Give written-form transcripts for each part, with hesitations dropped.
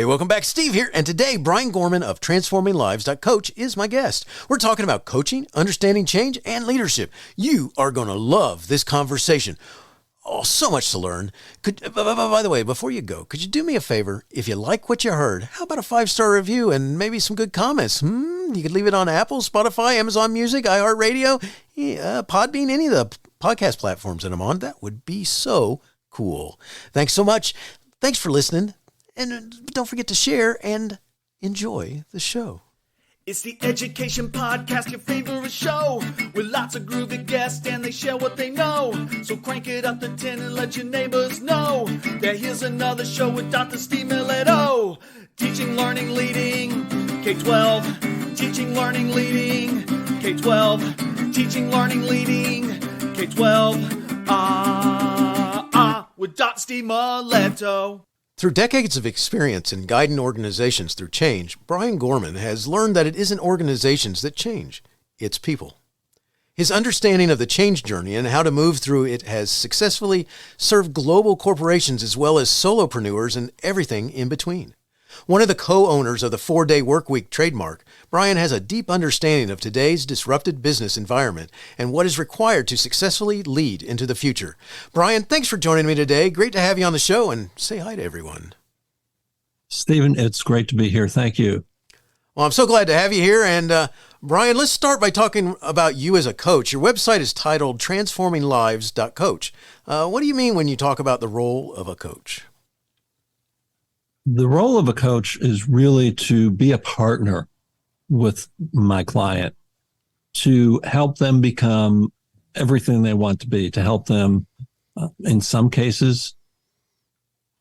welcome back. Steve here, and today Brian Gorman of TransformingLives.Coach is my guest. We're talking about coaching, understanding change, and leadership. You are going to love this conversation. Oh, so much to learn. By the way, before you go, could you do me a favor? If you like what you heard, how about a 5-star review and maybe some good comments? You could leave it on Apple, Spotify, Amazon Music, iHeartRadio, Podbean, any of the podcast platforms that I'm on. That would be so cool. Thanks so much. Thanks for listening. And don't forget to share and enjoy the show. It's the Education Podcast, your favorite show, with lots of groovy guests and they share what they know. So crank it up to 10 and let your neighbors know that here's another show with Dr. Steve Milletto. Teaching, learning, leading, K-12. Teaching, learning, leading, K-12. Teaching, learning, leading, K-12. With Dr. Steve Milletto. Through decades of experience in guiding organizations through change, Brian Gorman has learned that it isn't organizations that change, it's people. His understanding of the change journey and how to move through it has successfully served global corporations as well as solopreneurs and everything in between. One of the co-owners of the 4-Day Workweek trademark, Brian has a deep understanding of today's disrupted business environment and what is required to successfully lead into the future. Brian, thanks for joining me today. Great to have you on the show, and say hi to everyone. Stephen, it's great to be here. Thank you. Well, I'm so glad to have you here. And Brian, let's start by talking about you as a coach. Your website is titled TransformingLives.Coach. What do you mean when you talk about the role of a coach? The role of a coach is really to be a partner with my client, to help them become everything they want to be, to help them, in some cases,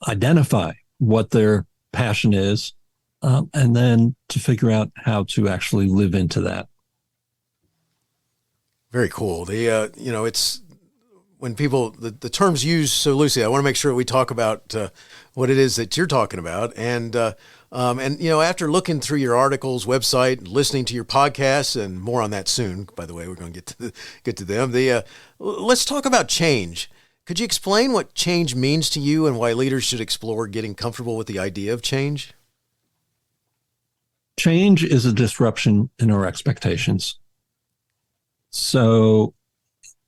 identify what their passion is, and then to figure out how to actually live into that. Very cool. It's when people, the terms used so loosely, I want to make sure we talk about what it is that you're talking about. And after looking through your articles, website, listening to your podcasts, and more on that soon, by the way, we're going to get to them. Let's talk about change. Could you explain what change means to you and why leaders should explore getting comfortable with the idea of change? Change is a disruption in our expectations. So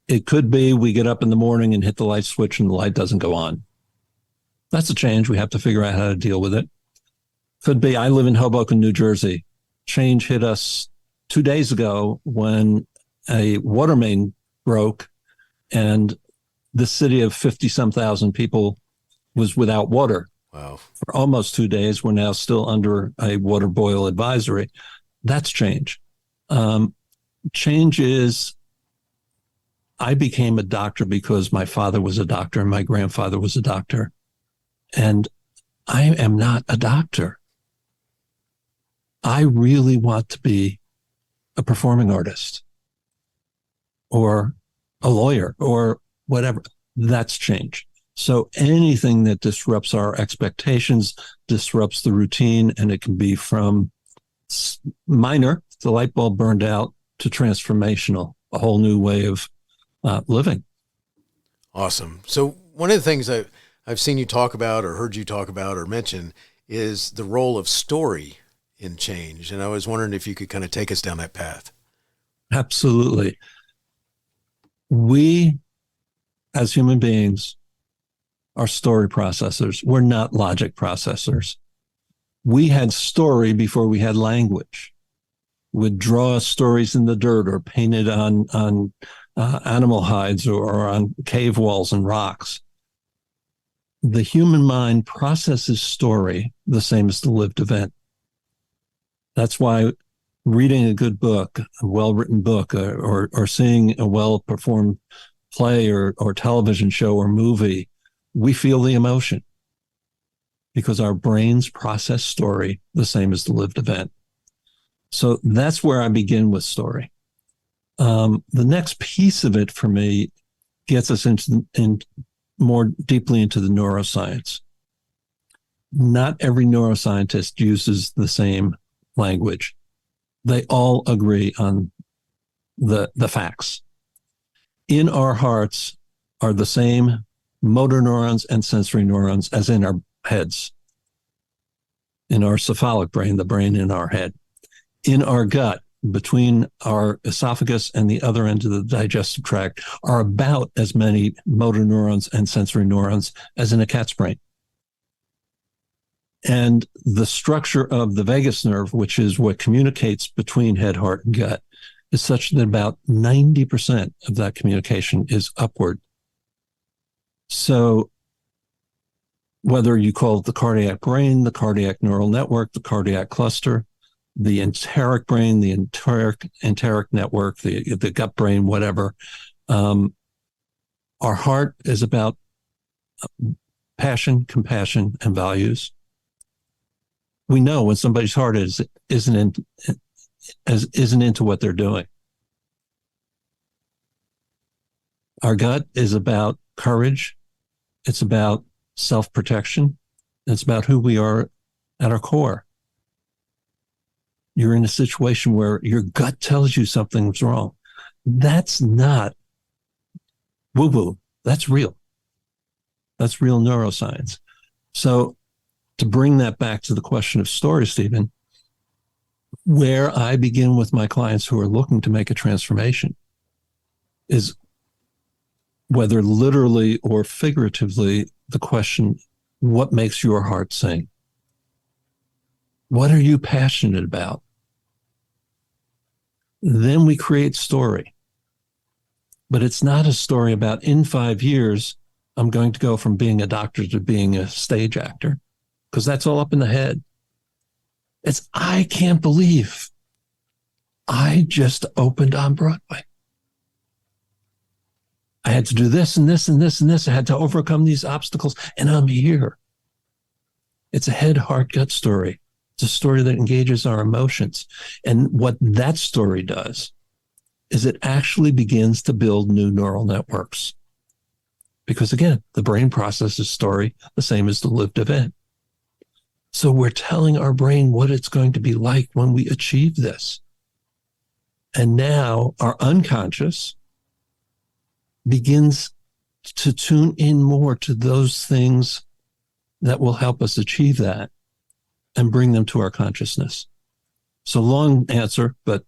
it could be we get up in the morning and hit the light switch and the light doesn't go on. That's a change. We have to figure out how to deal with it. Could be I live in Hoboken, New Jersey. Change hit us 2 days ago when a water main broke and the city of 50-some thousand people was without water. Wow. For almost 2 days. We're now still under a water boil advisory. That's change. Change is, I became a doctor because my father was a doctor and my grandfather was a doctor. And I am not a doctor. I really want to be a performing artist or a lawyer or whatever. That's change. So anything that disrupts our expectations, disrupts the routine, and it can be from minor, the light bulb burned out, to transformational, a whole new way of living. Awesome. So one of the things I've seen you talk about or heard you talk about or mention is the role of story in change. And I was wondering if you could kind of take us down that path. Absolutely. We, as human beings, are story processors. We're not logic processors. We had story before we had language. We'd draw stories in the dirt or paint it on animal hides or on cave walls and rocks. The human mind processes story the same as the lived event. That's why reading a good book, a well-written book, or seeing a well-performed play or television show or movie, we feel the emotion because our brains process story the same as the lived event. So that's where I begin with story. The next piece of it for me gets us in more deeply into the neuroscience. Not every neuroscientist uses the same language. They all agree on the facts. In our hearts are the same motor neurons and sensory neurons as in our heads. in our cephalic brain, the brain in our head. In our gut, between our esophagus and the other end of the digestive tract, are about as many motor neurons and sensory neurons as in a cat's brain. And the structure of the vagus nerve, which is what communicates between head, heart, and gut, is such that about 90% of that communication is upward. So whether you call it the cardiac brain, the cardiac neural network, the cardiac cluster, the enteric brain, the enteric network, the gut brain, whatever, our heart is about passion, compassion, and values. We know when somebody's heart isn't into what they're doing. Our gut is about courage. It's about self-protection. It's about who we are at our core. You're in a situation where your gut tells you something's wrong. That's not woo-woo. That's real. That's real neuroscience. So to bring that back to the question of story, Stephen, where I begin with my clients who are looking to make a transformation is, whether literally or figuratively, the question, what makes your heart sing? What are you passionate about? Then we create story. But it's not a story about, in 5 years, I'm going to go from being a doctor to being a stage actor, because that's all up in the head. It's, I can't believe I just opened on Broadway. I had to do this and this and this and this. I had to overcome these obstacles, and I'm here. It's a head, heart, gut story. It's a story that engages our emotions. And what that story does is it actually begins to build new neural networks. Because again, the brain processes story the same as the lived event. So we're telling our brain what it's going to be like when we achieve this. And now our unconscious begins to tune in more to those things that will help us achieve that and bring them to our consciousness. So long answer, but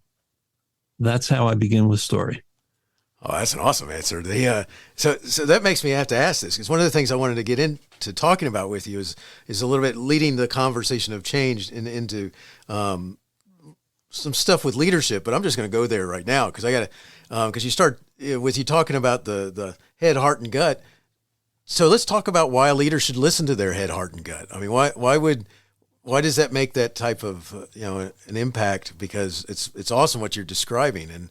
that's how I begin with story. Oh, that's an awesome answer. So that makes me have to ask this, because one of the things I wanted to get into talking about with you is a little bit leading the conversation of change into some stuff with leadership. But I'm just going to go there right now, because I got to, because you start with you talking about the head, heart, and gut. So let's talk about why a leader should listen to their head, heart, and gut. I mean, why does that make that type of an impact? Because it's awesome what you're describing, and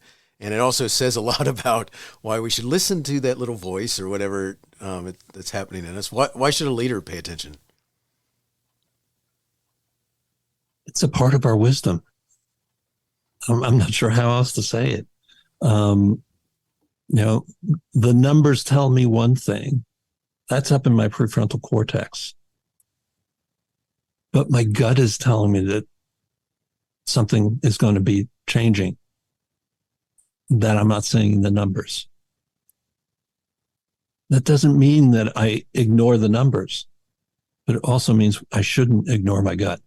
it also says a lot about why we should listen to that little voice or whatever that's happening in us. Why should a leader pay attention? It's a part of our wisdom. I'm not sure how else to say it. The numbers tell me one thing. That's up in my prefrontal cortex. But my gut is telling me that something is going to be changing that I'm not seeing in the numbers. That doesn't mean that I ignore the numbers, but it also means I shouldn't ignore my gut.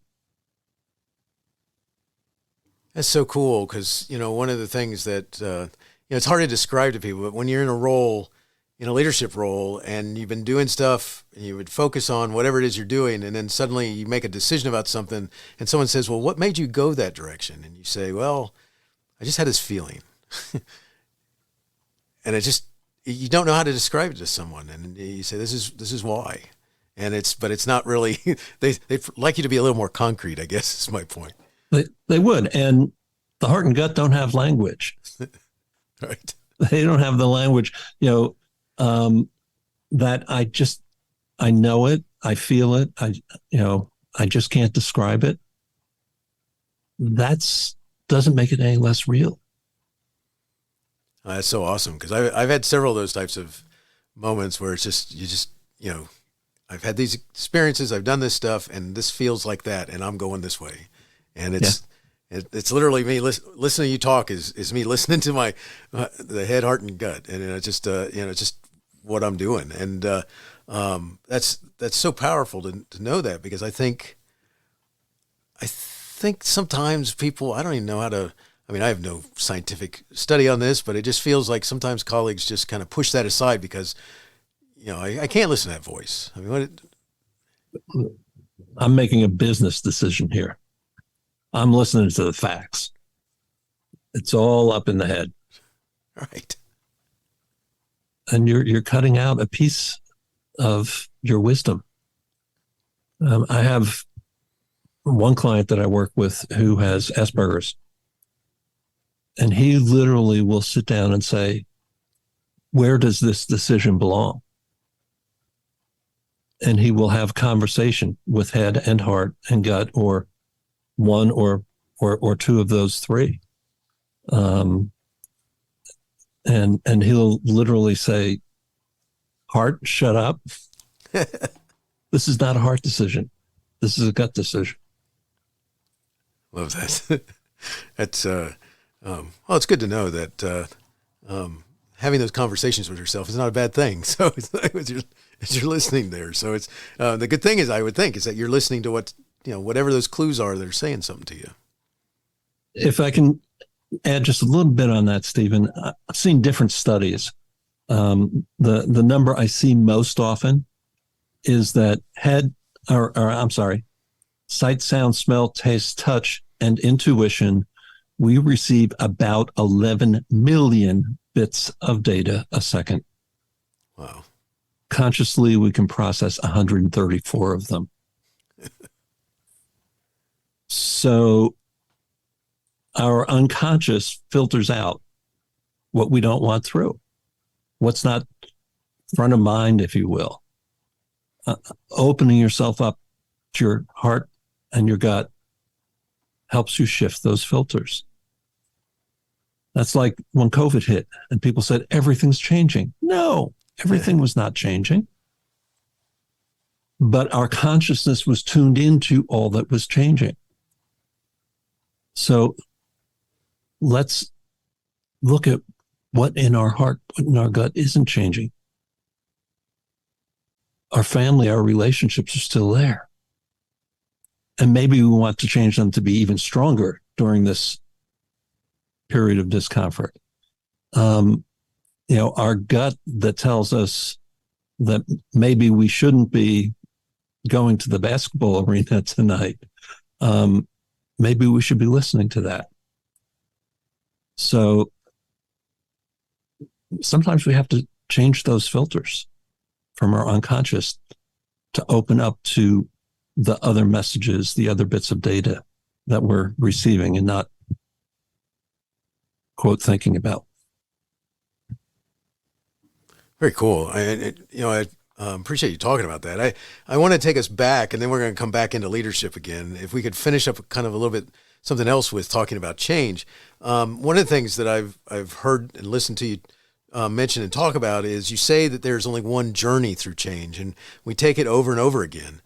That's so cool, because, one of the things that, it's hard to describe to people, but when you're in a leadership role, and you've been doing stuff, and you would focus on whatever it is you're doing, and then suddenly you make a decision about something, and someone says, well, what made you go that direction? And you say, well, I just had this feeling. And you don't know how to describe it to someone. And you say, this is why. And it's not really, they'd like you to be a little more concrete, I guess is my point. They would. And the heart and gut don't have language. Right. They don't have the language, that I know it, I feel it, I just can't describe it. Doesn't make it any less real. That's so awesome, because I've had several of those types of moments where it's I've had these experiences, I've done this stuff, and this feels like that, and I'm going this way, and it's literally me listening to you talk is me listening to my the head, heart, and gut, and it's just what I'm doing, and that's so powerful to know that, because I think think sometimes people, I don't even know how to, I mean, I have no scientific study on this, but it just feels like sometimes colleagues just kind of push that aside because, I can't listen to that voice. I mean, I'm making a business decision here. I'm listening to the facts. It's all up in the head. right. And you're cutting out a piece of your wisdom. I have one client that I work with who has Asperger's, and he literally will sit down and say, where does this decision belong? And he will have conversation with head and heart and gut, or one or two of those three. And he'll literally say, heart, shut up. This is not a heart decision. This is a gut decision. Love that. That's, well, it's good to know that having those conversations with yourself is not a bad thing. So it's like as you're listening there. So it's the good thing is, I would think, is that you're listening to what, whatever those clues are, they're saying something to you. If I can add just a little bit on that, Stephen, I've seen different studies. The number I see most often is that sight, sound, smell, taste, touch, and intuition, we receive about 11 million bits of data a second. Wow. Consciously, we can process 134 of them. So our unconscious filters out what we don't want through, what's not front of mind, if you will. Opening yourself up to your heart and your gut helps you shift those filters. That's like when COVID hit and people said, everything's changing. No, everything was not changing. But our consciousness was tuned into all that was changing. So let's look at what in our heart, what in our gut isn't changing. Our family, our relationships are still there. And maybe we want to change them to be even stronger during this period of discomfort. Our gut that tells us that maybe we shouldn't be going to the basketball arena tonight. Maybe we should be listening to that. So sometimes we have to change those filters from our unconscious to open up to the other messages, the other bits of data that we're receiving and not, quote, thinking about. Very cool. I appreciate you talking about that. I want to take us back, and then we're going to come back into leadership again. If we could finish up kind of a little bit something else with talking about change. One of the things that I've heard and listened to you mention and talk about is you say that there's only one journey through change, and we take it over and over again.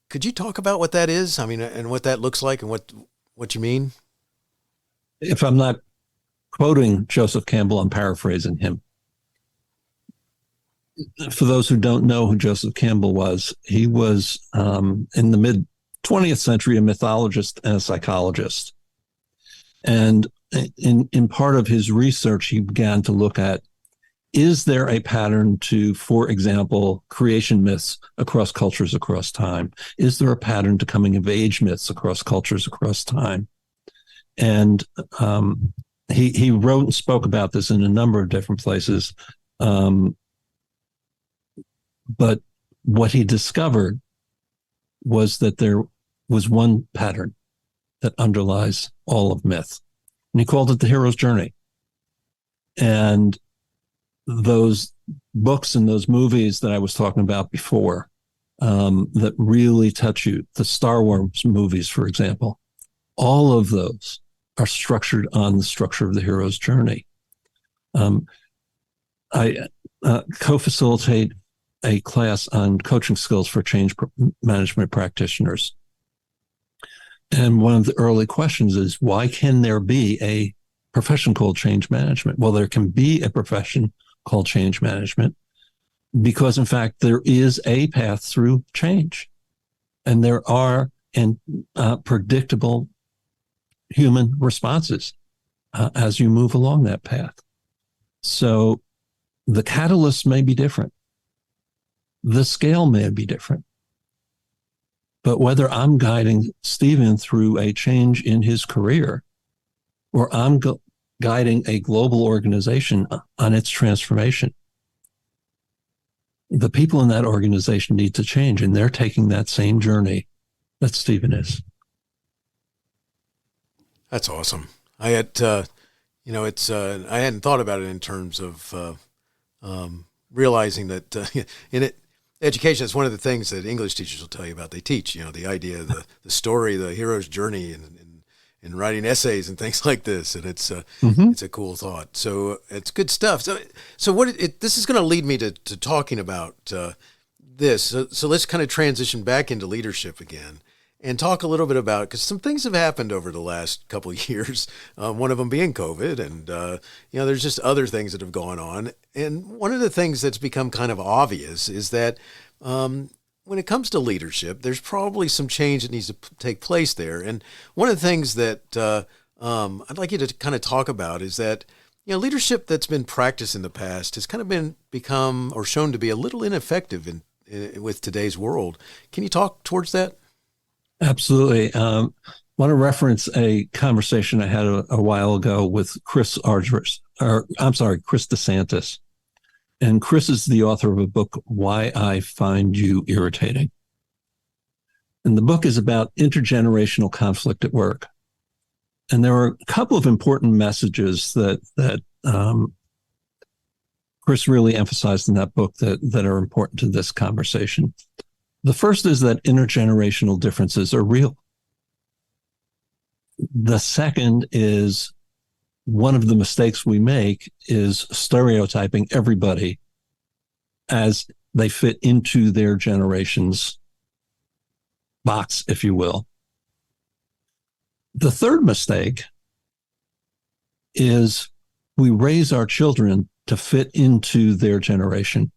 Could you talk about what that is? I mean, and what that looks like and what you mean? If I'm not quoting Joseph Campbell, I'm paraphrasing him. For those who don't know who Joseph Campbell was, he was in the mid 20th century a mythologist and a psychologist. And in part of his research, he began to look at, is there a pattern to, for example, creation myths across cultures across time? Is there a pattern to coming of age myths across cultures across time? And he wrote and spoke about this in a number of different places. But what he discovered was that there was one pattern that underlies all of myth. And he called it the hero's journey. And those books and those movies that I was talking about before that really touch you, the Star Wars movies, for example, all of those are structured on the structure of the hero's journey. I co-facilitate a class on coaching skills for change management practitioners. And one of the early questions is, why can there be a profession called change management? Well, there can be a profession called change management because, in fact, there is a path through change. And there are predictable human responses as you move along that path. So the catalyst may be different. The scale may be different. But whether I'm guiding Stephen through a change in his career or I'm guiding a global organization on its transformation, the people in that organization need to change, and they're taking that same journey that Stephen is. That's awesome. I had, I hadn't thought about it in terms of realizing that in education, it's one of the things that English teachers will tell you about. They teach, the idea, the story, the hero's journey, and writing essays and things like this. And it's a cool thought. So it's good stuff. So this is going to lead me to talking about this. So let's kind of transition back into leadership again and talk a little bit about, because some things have happened over the last couple of years, one of them being COVID, and, there's just other things that have gone on. And one of the things that's become kind of obvious is that when it comes to leadership, there's probably some change that needs to take place there. And one of the things that I'd like you to kind of talk about is that, leadership that's been practiced in the past has kind of become or shown to be a little ineffective with today's world. Can you talk towards that? Absolutely. I want to reference a conversation I had a while ago with Chris DeSantis. And Chris is the author of a book, Why I Find You Irritating. And the book is about intergenerational conflict at work. And there are a couple of important messages that Chris really emphasized in that book that are important to this conversation. The first is that intergenerational differences are real. The second is one of the mistakes we make is stereotyping everybody as they fit into their generation's box, if you will. The third mistake is we raise our children to fit into their generation.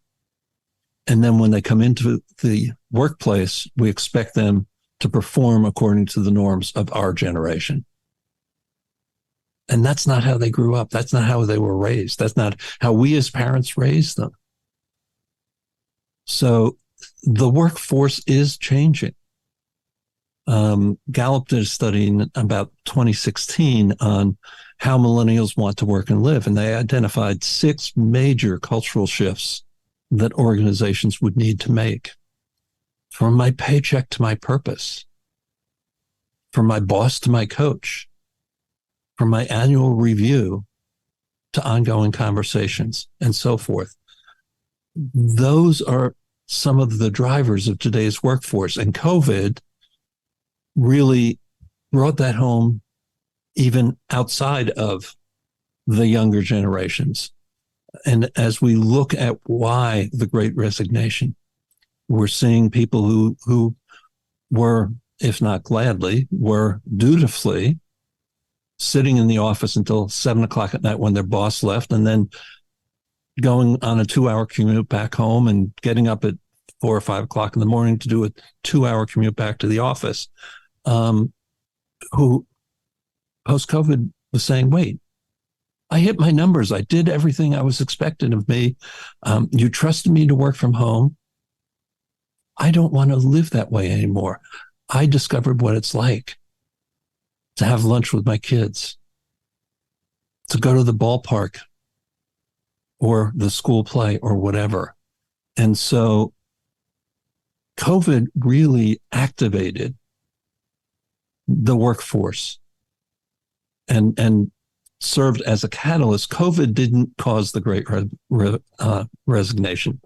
And then when they come into the workplace, we expect them to perform according to the norms of our generation. And that's not how they grew up. That's not how they were raised. That's not how we as parents raised them. So the workforce is changing. Gallup did a study in about 2016 on how millennials want to work and live, and they identified 6 major cultural shifts that organizations would need to make. From my paycheck to my purpose, from my boss to my coach, from my annual review to ongoing conversations, and so forth. Those are some of the drivers of today's workforce. And COVID really brought that home even outside of the younger generations. And as we look at why the Great Resignation, we're seeing people who were, if not gladly, were dutifully sitting in the office until 7 o'clock at night when their boss left, and then going on a 2-hour commute back home and getting up at 4 or 5 o'clock in the morning to do a 2-hour commute back to the office, who post-COVID was saying, wait, I hit my numbers. I did everything I was expected of me. You trusted me to work from home. I don't want to live that way anymore. I discovered what it's like to have lunch with my kids, to go to the ballpark or the school play or whatever. And so COVID really activated the workforce and served as a catalyst. COVID didn't cause the Great Resignation,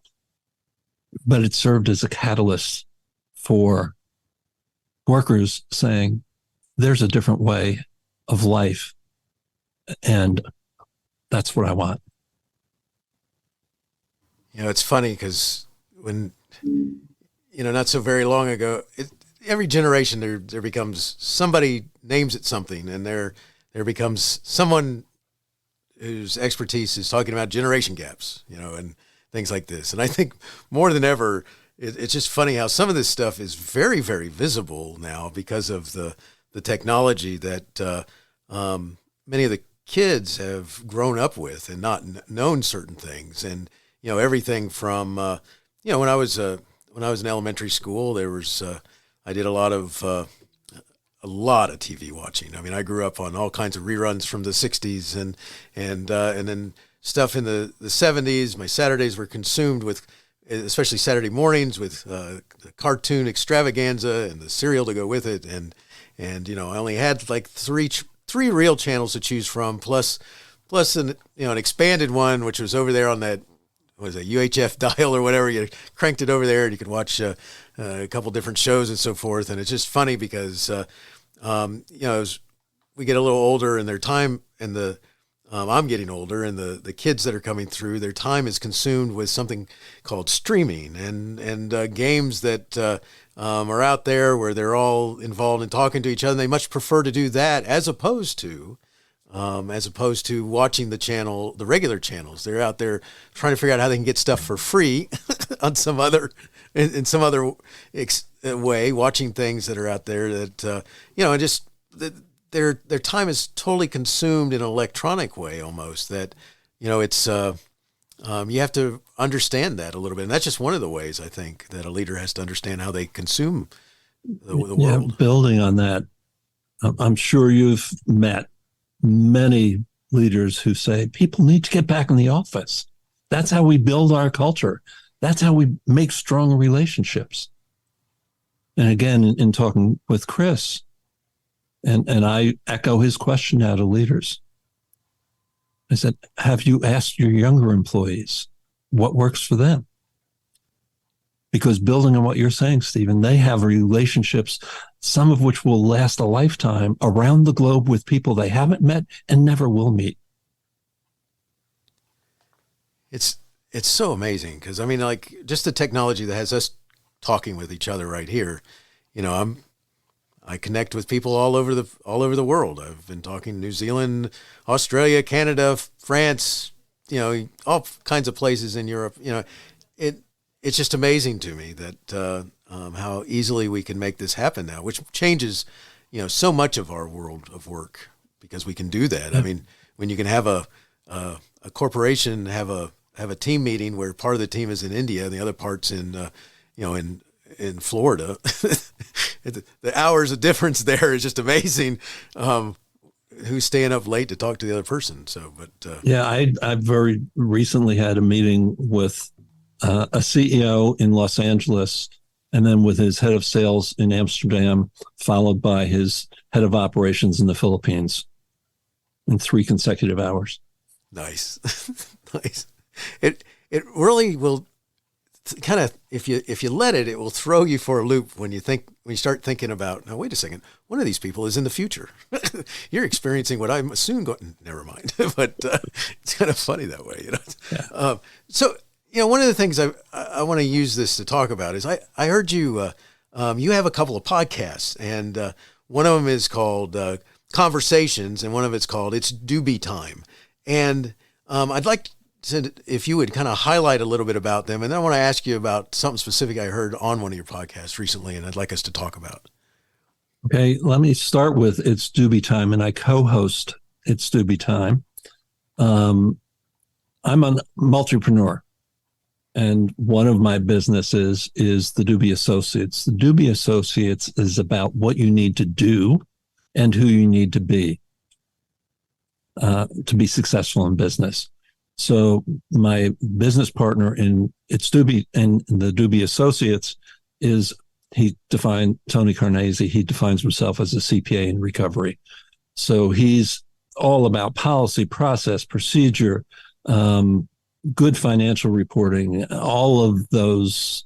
but it served as a catalyst for workers saying, there's a different way of life, and that's what I want. It's funny because when, not so very long ago, every generation there becomes somebody names it something, and there becomes someone whose expertise is talking about generation gaps, and things like this. And I think more than ever, it's just funny how some of this stuff is very, very visible now because of the the technology that many of the kids have grown up with and not known certain things. And, everything from, when I was in elementary school, there was, I did a lot of TV watching. I mean, I grew up on all kinds of reruns from the 60s and then stuff in the 70s. My Saturdays were consumed with, especially Saturday mornings, with the cartoon extravaganza and the cereal to go with it. And I only had like three real channels to choose from, plus an expanded one, which was over there on that, what was it, UHF dial or whatever. You cranked it over there and you could watch a couple different shows and so forth. And it's just funny because, as we get a little older and their time and I'm getting older and the kids that are coming through, their time is consumed with something called streaming and games that are out there where they're all involved in talking to each other. And they much prefer to do that as opposed to watching the regular channels. They're out there trying to figure out how they can get stuff for free on some other way, watching things that are out there that, their time is totally consumed in an electronic way almost that, it's, you have to understand that a little bit. And that's just one of the ways I think that a leader has to understand how they consume the world. Building on that, I'm sure you've met many leaders who say people need to get back in the office. That's how we build our culture. That's how we make strong relationships. And again, in talking with Chris, and I echo his question now to leaders. I said, have you asked your younger employees what works for them? Because building on what you're saying, Stephen, they have relationships, some of which will last a lifetime around the globe with people they haven't met and never will meet. It's so amazing because, I mean, like just the technology that has us talking with each other right here, I connect with people all over the world. I've been talking to New Zealand, Australia, Canada, France, all kinds of places in Europe. It's just amazing to me that how easily we can make this happen now, which changes, so much of our world of work because we can do that. I mean, when you can have a corporation have a team meeting where part of the team is in India and the other part's in in Florida, the hours of difference there is just amazing. Who's staying up late to talk to the other person? So, but I very recently had a meeting with a CEO in Los Angeles, and then with his head of sales in Amsterdam, followed by his head of operations in the Philippines, in 3 consecutive hours. Nice, nice. It really will kind of, if you let it, it will throw you for a loop when you start thinking about, now wait a second, one of these people is in the future. You're experiencing what I'm soon going, never mind. But it's kind of funny that way, Yeah. So, one of the things I want to use this to talk about is I heard you, you have a couple of podcasts, and one of them is called Conversations, and one of it's called It's Doobie Time. And I'd like to, if you would kind of highlight a little bit about them, and then I want to ask you about something specific I heard on one of your podcasts recently, and I'd like us to talk about. Okay, let me start with It's Doobie Time, and I co-host It's Doobie Time. I'm an multipreneur, and one of my businesses is the Doobie Associates. The Doobie Associates is about what you need to do and who you need to be successful in business. So my business partner in It's Doobie and the Doobie Associates is Tony Carnese. He defines himself as a CPA in recovery. So he's all about policy, process, procedure, good financial reporting, all of those,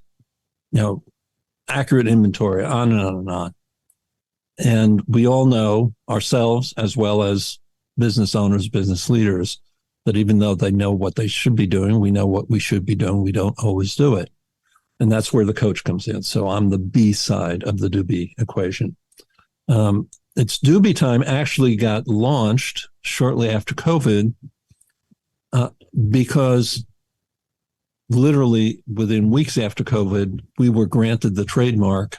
accurate inventory, on and on and on. And we all know ourselves, as well as business owners, business leaders, that even though they know what they should be doing, we know what we should be doing, we don't always do it. And that's where the coach comes in. So I'm the B side of the Doobie equation. It's Doobie Time actually got launched shortly after COVID because literally within weeks after COVID, we were granted the trademark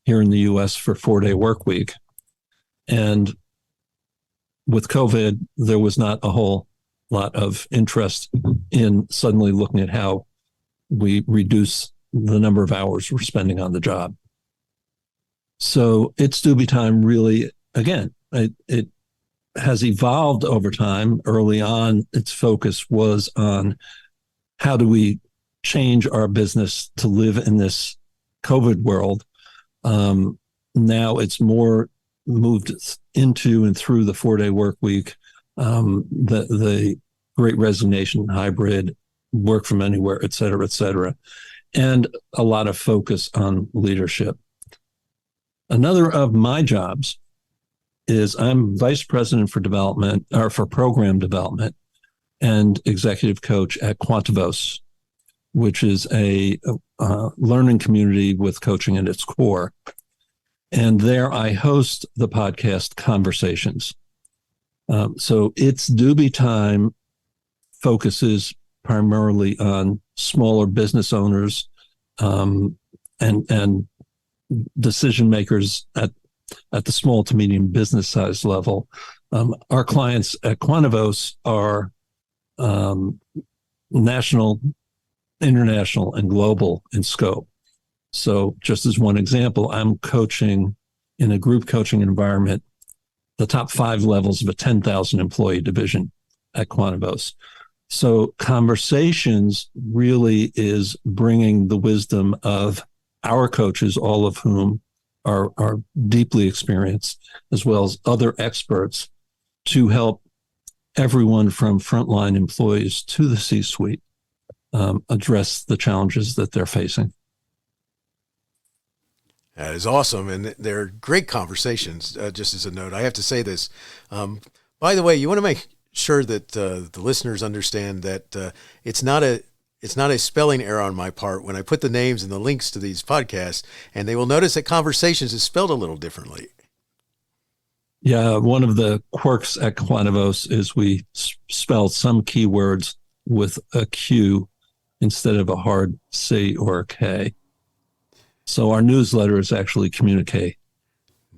here in the U.S. for 4-day work week. And with COVID, there was not a whole lot of interest in suddenly looking at how we reduce the number of hours we're spending on the job. So it's Doobie Time really, again, it has evolved over time. Early on, its focus was on how do we change our business to live in this COVID world. Now it's more moved into and through the 4-day work week, the Great Resignation, hybrid, work from anywhere, et cetera, and a lot of focus on leadership. Another of my jobs is I'm vice president for development, or for program development and executive coach at Quantivos, which is a learning community with coaching at its core. And there I host the podcast Conversations. So it's Doobie Time focuses primarily on smaller business owners and decision makers at the small to medium business size level. Our clients at Quantivos are national, international, and global in scope. So just as one example, I'm coaching in a group coaching environment, the top 5 levels of a 10,000 employee division at Quantivos. So Conversations really is bringing the wisdom of our coaches, all of whom are deeply experienced, as well as other experts, to help everyone from frontline employees to the C-suite address the challenges that they're facing. That is awesome, and they're great conversations. Just as a note, I have to say this. By the way, you want to make sure that the listeners understand that it's not a spelling error on my part when I put the names and the links to these podcasts, and they will notice that Conversations is spelled a little differently. Yeah, one of the quirks at Quantivos is we spell some keywords with a Q instead of a hard C or a K. So our newsletter is actually communique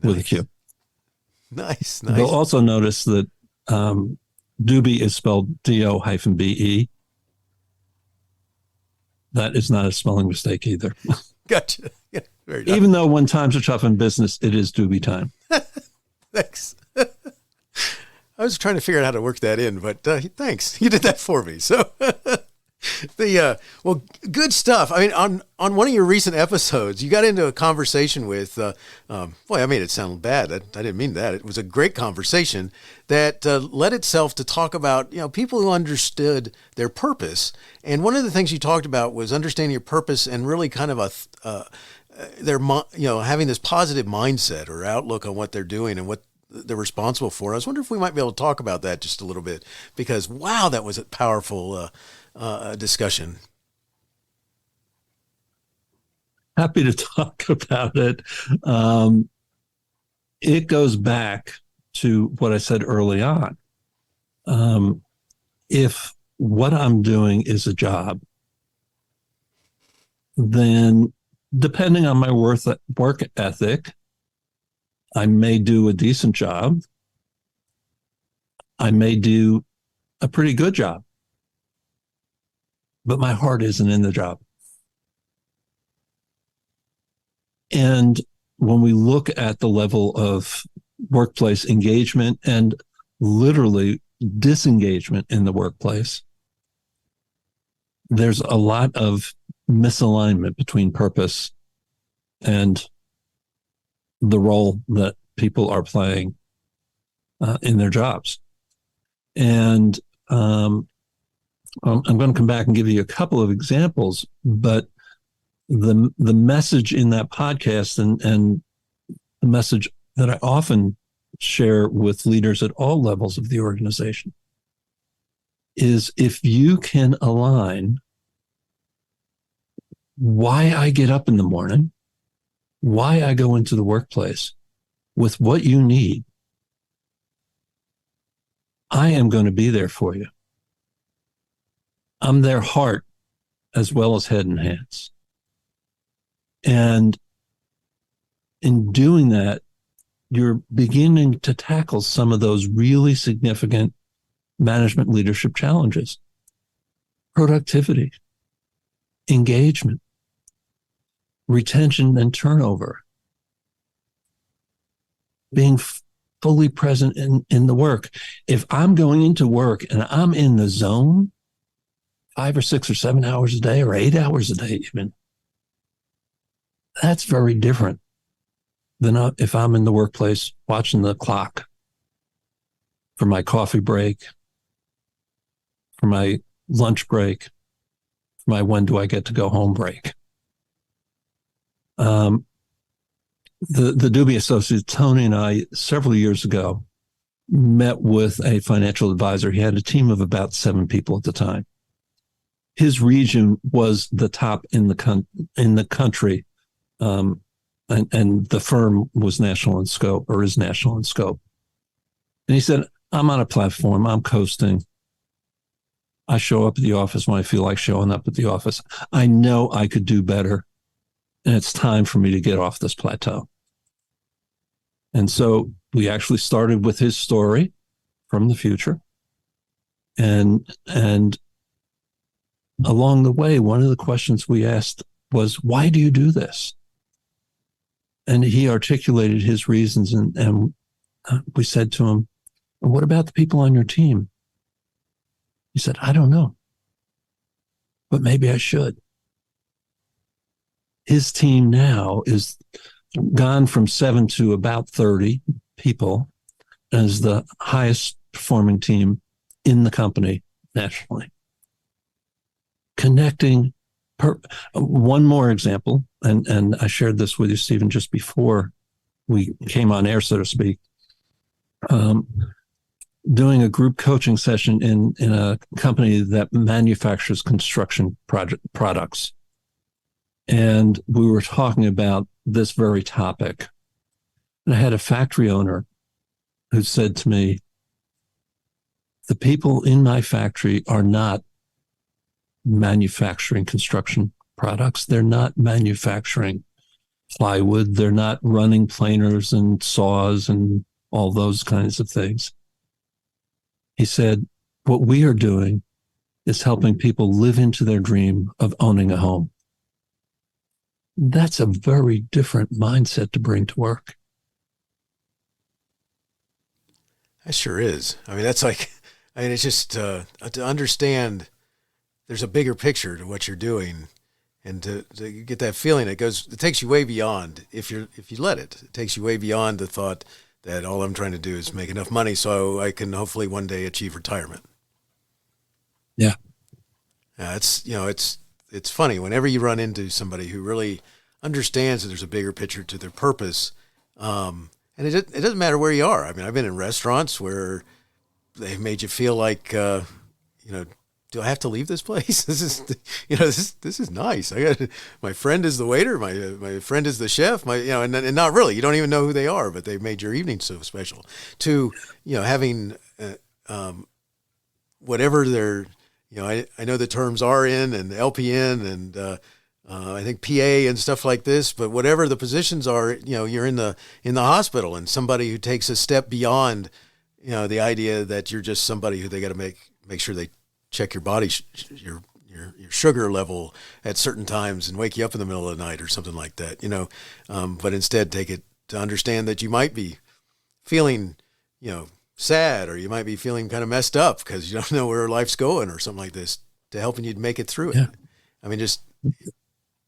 with a Q. Nice. You'll also notice that Doobie is spelled D-O-B-E. That is not a spelling mistake either. Gotcha. Yeah, very nice. Even though when times are tough in business, it is Doobie time. Thanks. I was trying to figure out how to work that in, but thanks. You did that for me. So well, good stuff. I mean, on one of your recent episodes, you got into a conversation with, boy, I made it sound bad. I didn't mean that. It was a great conversation that led itself to talk about, people who understood their purpose. And one of the things you talked about was understanding your purpose and really kind of having this positive mindset or outlook on what they're doing and what they're responsible for. I was wondering if we might be able to talk about that just a little bit, because wow, that was a powerful discussion. Happy to talk about it. It goes back to what I said early on. If what I'm doing is a job, then depending on my work ethic, I may do a decent job. I may do a pretty good job, but my heart isn't in the job. And when we look at the level of workplace engagement and literally disengagement in the workplace, there's a lot of misalignment between purpose and the role that people are playing in their jobs. And I'm going to come back and give you a couple of examples, but the message in that podcast and the message that I often share with leaders at all levels of the organization is, if you can align why I get up in the morning, why I go into the workplace with what you need, I am going to be there for you. I'm their heart as well as head and hands. And in doing that, you're beginning to tackle some of those really significant management leadership challenges. Productivity, engagement, retention and turnover, being fully present in the work. If I'm going into work and I'm in the zone 5 or 6 or 7 hours a day or 8 hours a day even, that's very different than if I'm in the workplace watching the clock for my coffee break, for my lunch break, for my when do I get to go home break. The Doobie Associates, Tony and I, several years ago, met with a financial advisor. He had a team of about 7 people at the time. His region was the top in the country, and the firm was national in scope, or is national in scope. And he said, I'm on a platform, I'm coasting. I show up at the office when I feel like showing up at the office. I know I could do better, and it's time for me to get off this plateau. And so we actually started with his story from the future. And along the way, one of the questions we asked was, why do you do this? And he articulated his reasons, and we said to him, what about the people on your team? He said, I don't know, but maybe I should. His team now is gone from 7 to about 30 people, as the highest performing team in the company nationally. Connecting, one more example, and I shared this with you, Stephen, just before we came on air, so to speak. Doing a group coaching session in a company that manufactures construction products. And we were talking about this very topic. And I had a factory owner who said to me, the people in my factory are not manufacturing construction products. They're not manufacturing plywood. They're not running planers and saws and all those kinds of things. He said, what we are doing is helping people live into their dream of owning a home. That's a very different mindset to bring to work. That sure is. I mean, that's like, it's just to understand there's a bigger picture to what you're doing, and to get that feeling, it takes you way beyond, if you let it. It takes you way beyond the thought that all I'm trying to do is make enough money so I can hopefully one day achieve retirement. Yeah. It's funny whenever you run into somebody who really understands that there's a bigger picture to their purpose. And it doesn't matter where you are. I mean, I've been in restaurants where they've made you feel like, do I have to leave this place? This is nice. My friend is the waiter. My friend is the chef. And not really. You don't even know who they are, but they've made your evening so special. To having whatever their I know the terms RN and LPN and I think PA and stuff like this. But whatever the positions are, you're in the hospital, and somebody who takes a step beyond the idea that you're just somebody who they got to make sure they check your body, your sugar level at certain times and wake you up in the middle of the night or something like that, but instead take it to understand that you might be feeling, sad, or you might be feeling kind of messed up because you don't know where life's going or something like this, to helping you to make it through it. Yeah. I mean,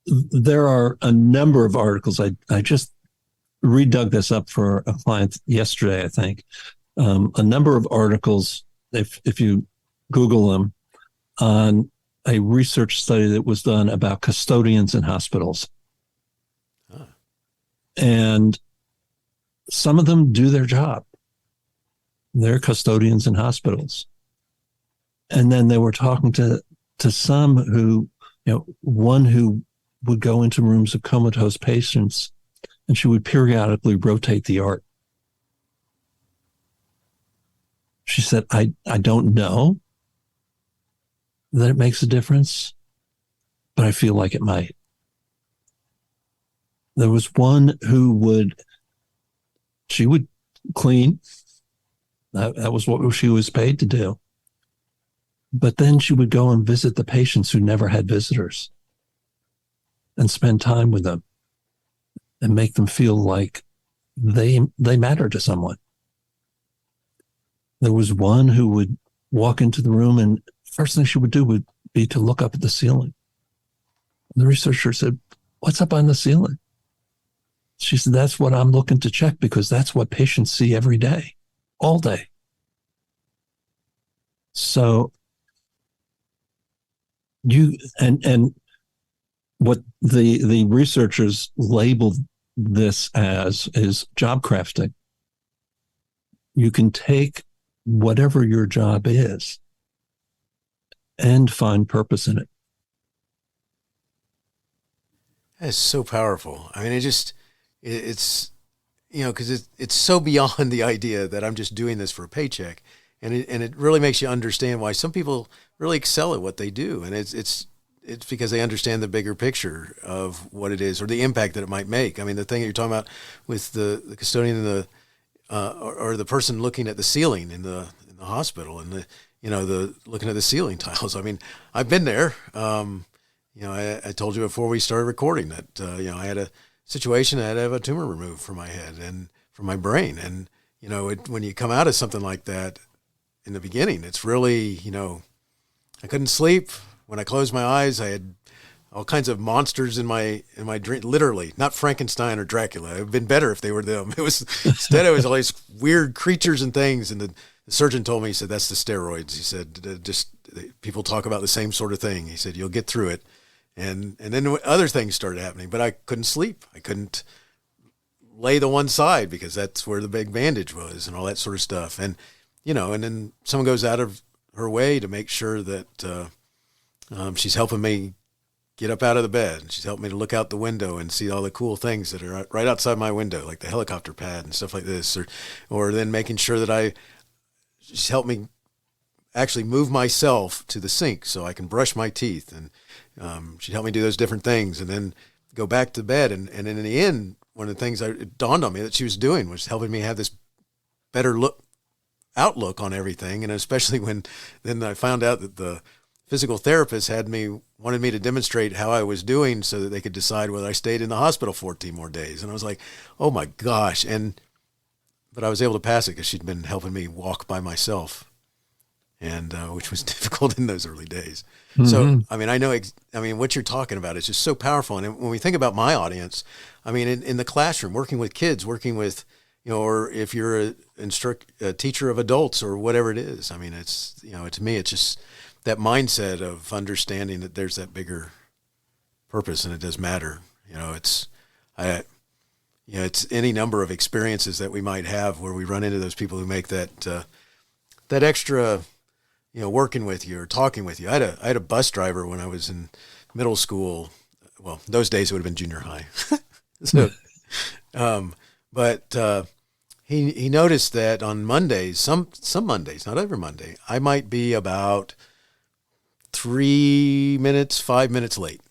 there are a number of articles. I just redug this up for a client yesterday, I think. A number of articles, if you Google them, on a research study that was done about custodians in hospitals. Huh. And some of them do their job. They're custodians in hospitals. And then they were talking to some who, one who would go into rooms of comatose patients, and she would periodically rotate the art. She said, I don't know that it makes a difference, but I feel like it might. There was one who would she would clean. That was what she was paid to do. But then she would go and visit the patients who never had visitors and spend time with them and make them feel like they matter to someone. There was one who would walk into the room, and first thing she would do would be to look up at the ceiling. And the researcher said, "What's up on the ceiling?" She said, "That's what I'm looking to check, because that's what patients see every day, all day." So and what the researchers labeled this as is job crafting. You can take whatever your job is and find purpose in it. That's so powerful. I mean, it's because it's so beyond the idea that I'm just doing this for a paycheck, and it really makes you understand why some people really excel at what they do, and it's because they understand the bigger picture of what it is or the impact that it might make. I mean, the thing that you're talking about with the custodian and the or the person looking at the ceiling in the hospital, and the looking at the ceiling tiles. I mean, I've been there. I told you before we started recording that I had a situation. I had to have a tumor removed from my head and from my brain, and when you come out of something like that in the beginning, it's really I couldn't sleep. When I closed my eyes, I had all kinds of monsters in my dream, literally, not Frankenstein or Dracula. It would have been better if they were them. Instead it was all these weird creatures and things. And the surgeon told me, he said, "That's the steroids." He said, "Just people talk about the same sort of thing." He said, "You'll get through it." And then other things started happening, but I couldn't sleep. I couldn't lay to one side because that's where the big bandage was and all that sort of stuff. And, and then someone goes out of her way to make sure that she's helping me get up out of the bed. And she's helping me to look out the window and see all the cool things that are right outside my window, like the helicopter pad and stuff like this, or then making sure that she's helped me actually move myself to the sink so I can brush my teeth. And she'd help me do those different things and then go back to bed. And then in the end, one of the things it dawned on me that she was doing was helping me have this better outlook on everything. And especially when then I found out that the physical therapist wanted me to demonstrate how I was doing so that they could decide whether I stayed in the hospital 14 more days. And I was like, oh my gosh. But I was able to pass it because she'd been helping me walk by myself, and which was difficult in those early days. Mm-hmm. So, I mean, what you're talking about is just so powerful. And when we think about my audience, I mean, in the classroom, working with kids, working with, or if you're a teacher of adults or whatever it is, I mean, it's, to me, it's just that mindset of understanding that there's that bigger purpose and it does matter. It's any number of experiences that we might have where we run into those people who make that extra, working with you or talking with you. I had a bus driver when I was in middle school. Well, those days it would have been junior high. So, but he noticed that on Mondays, some Mondays, not every Monday, I might be about 5 minutes late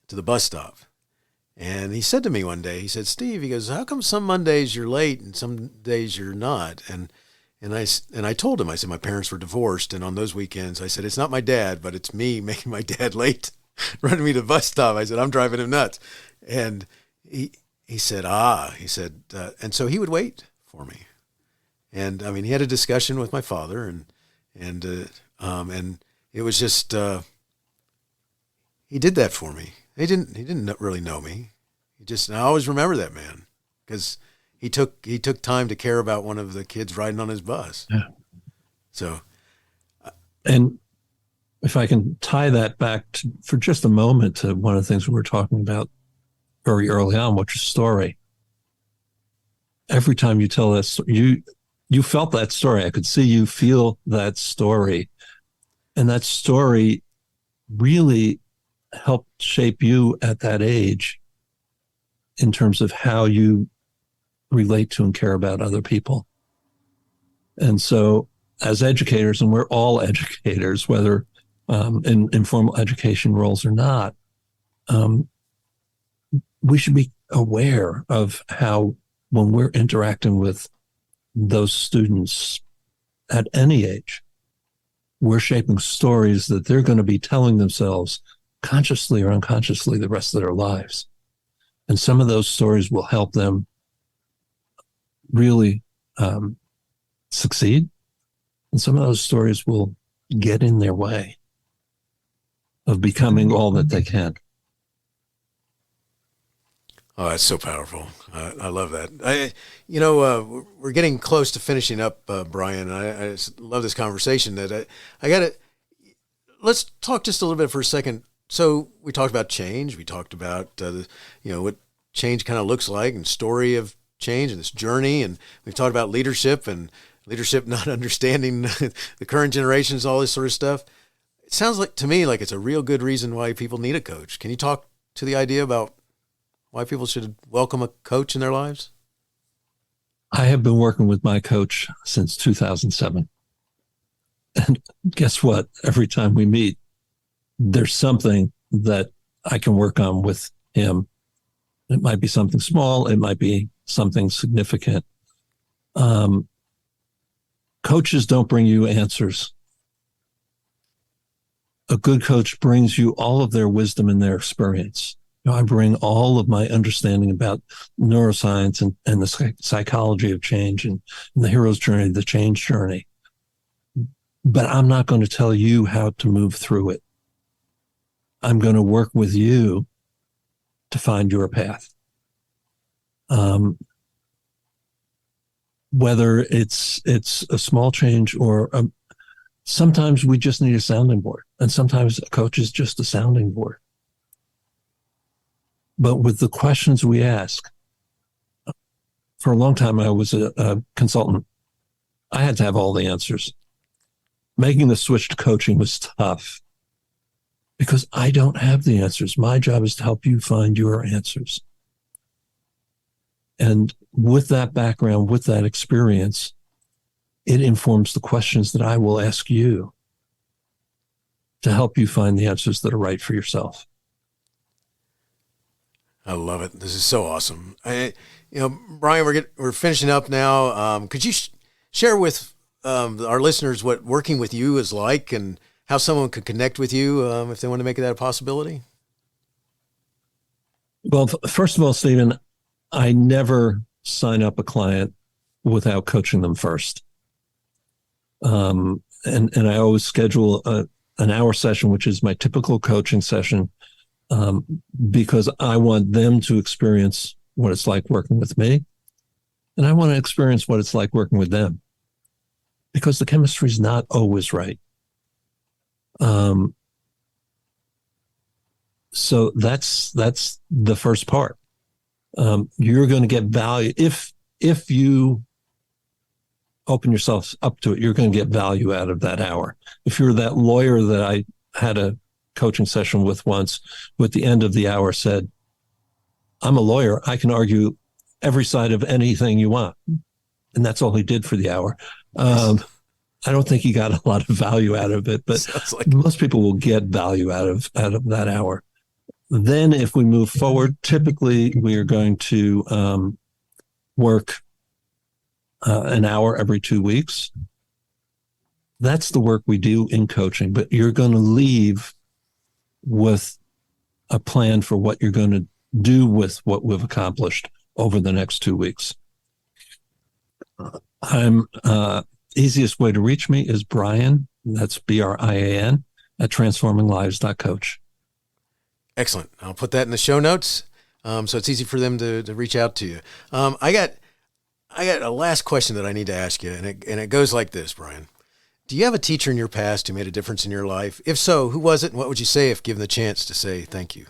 to the bus stop. And he said to me one day, he said, "Steve," he goes, "how come some Mondays you're late and some days you're not?" And I told him, I said, my parents were divorced. And on those weekends, I said, it's not my dad, but it's me making my dad late, running me to the bus stop. I said, I'm driving him nuts. And he said, and so he would wait for me. And I mean, he had a discussion with my father and it was just, he did that for me. He didn't really know me. I always remember that man because he took time to care about one of the kids riding on his bus. Yeah. So, and if I can tie that back for just a moment to one of the things we were talking about very early on, which is story. Every time you tell this, you felt that story. I could see you feel that story, and that story really helped shape you at that age in terms of how you relate to and care about other people. And so as educators, and we're all educators, whether in formal education roles or not, we should be aware of how when we're interacting with those students at any age, we're shaping stories that they're going to be telling themselves consciously or unconsciously the rest of their lives. And some of those stories will help them really succeed. And some of those stories will get in their way of becoming all that they can. Oh, that's so powerful. I love that. We're getting close to finishing up, Brian. I just love this conversation. Let's talk just a little bit for a second. So we talked about change. We talked about, what change kind of looks like and story of change and this journey. And we've talked about leadership and leadership not understanding the current generations, all this sort of stuff. It sounds like to me like it's a real good reason why people need a coach. Can you talk to the idea about why people should welcome a coach in their lives? I have been working with my coach since 2007. And guess what? Every time we meet, there's something that I can work on with him. It might be something small. It might be something significant. Coaches don't bring you answers. A good coach brings you all of their wisdom and their experience. I bring all of my understanding about neuroscience and the psychology of change and the hero's journey, the change journey. But I'm not going to tell you how to move through it. I'm going to work with you to find your path. Whether it's a small change or sometimes we just need a sounding board, and sometimes a coach is just a sounding board. But with the questions we ask, for a long time I was a consultant. I had to have all the answers. Making the switch to coaching was tough because I don't have the answers. My job is to help you find your answers. And with that background, with that experience, it informs the questions that I will ask you to help you find the answers that are right for yourself. I love it. This is so awesome. Brian, we're finishing up now. Could you share with our listeners what working with you is like and how someone could connect with you if they want to make that a possibility? Well, first of all, Stephen, I never sign up a client without coaching them first. And I always schedule an hour session, which is my typical coaching session, because I want them to experience what it's like working with me. And I want to experience what it's like working with them, because the chemistry is not always right. So that's the first part. You're going to get value. If you open yourself up to it, you're going to get value out of that hour. If you're that lawyer that I had a coaching session with once, who at the end of the hour said, I'm a lawyer, I can argue every side of anything you want. And that's all he did for the hour. I don't think he got a lot of value out of it, but most people will get value out of that hour. Then if we move forward, typically we are going to work an hour every 2 weeks. That's the work we do in coaching, but you're going to leave with a plan for what you're going to do with what we've accomplished over the next 2 weeks. Easiest way to reach me is Brian, that's Brian, at transforminglives.coach. Excellent. I'll put that in the show notes, so it's easy for them to reach out to you. I got a last question that I need to ask you, and it goes like this, Brian. Do you have a teacher in your past who made a difference in your life? If so, who was it, and what would you say if given the chance to say thank you?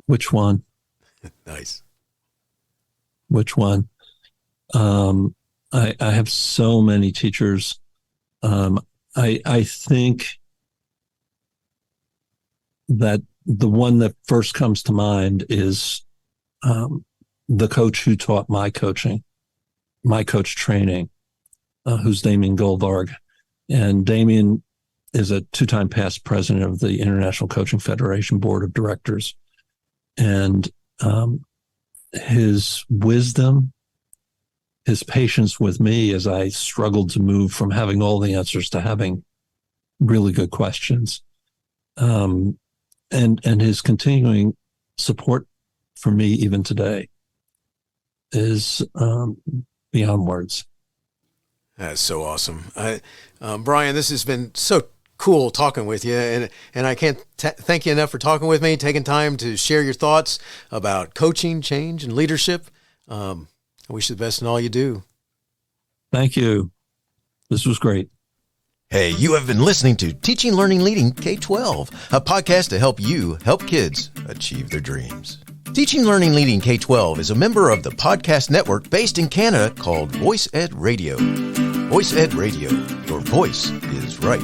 Which one? Nice. Which one? I have so many teachers. I think that the one that first comes to mind is the coach who taught my coach training, who's Damien Goldvarg. And Damien is a 2-time past president of the International Coaching Federation Board of Directors. And his wisdom, his patience with me as I struggled to move from having all the answers to having really good questions, and his continuing support for me even today is beyond words. That's so awesome. Brian, this has been so cool talking with you, and I can't thank you enough for talking with me, taking time to share your thoughts about coaching, change, and leadership. I wish you the best in all you do. Thank you. This was great. Hey, you have been listening to Teaching, Learning, Leading K-12, a podcast to help you help kids achieve their dreams. Teaching, Learning, Leading K-12 is a member of the podcast network based in Canada called Voice Ed Radio. Voice Ed Radio, your voice is right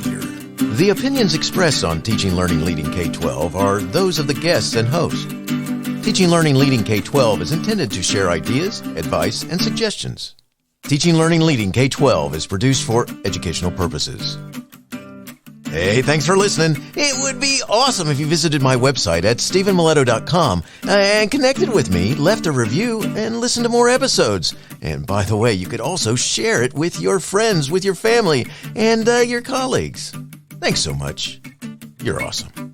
here. The opinions expressed on Teaching, Learning, Leading K-12 are those of the guests and host. Teaching, Learning, Leading K-12 is intended to share ideas, advice, and suggestions. Teaching, Learning, Leading K-12 is produced for educational purposes. Hey, thanks for listening. It would be awesome if you visited my website at stephenmiletto.com and connected with me, left a review, and listened to more episodes. And by the way, you could also share it with your friends, with your family, and your colleagues. Thanks so much. You're awesome.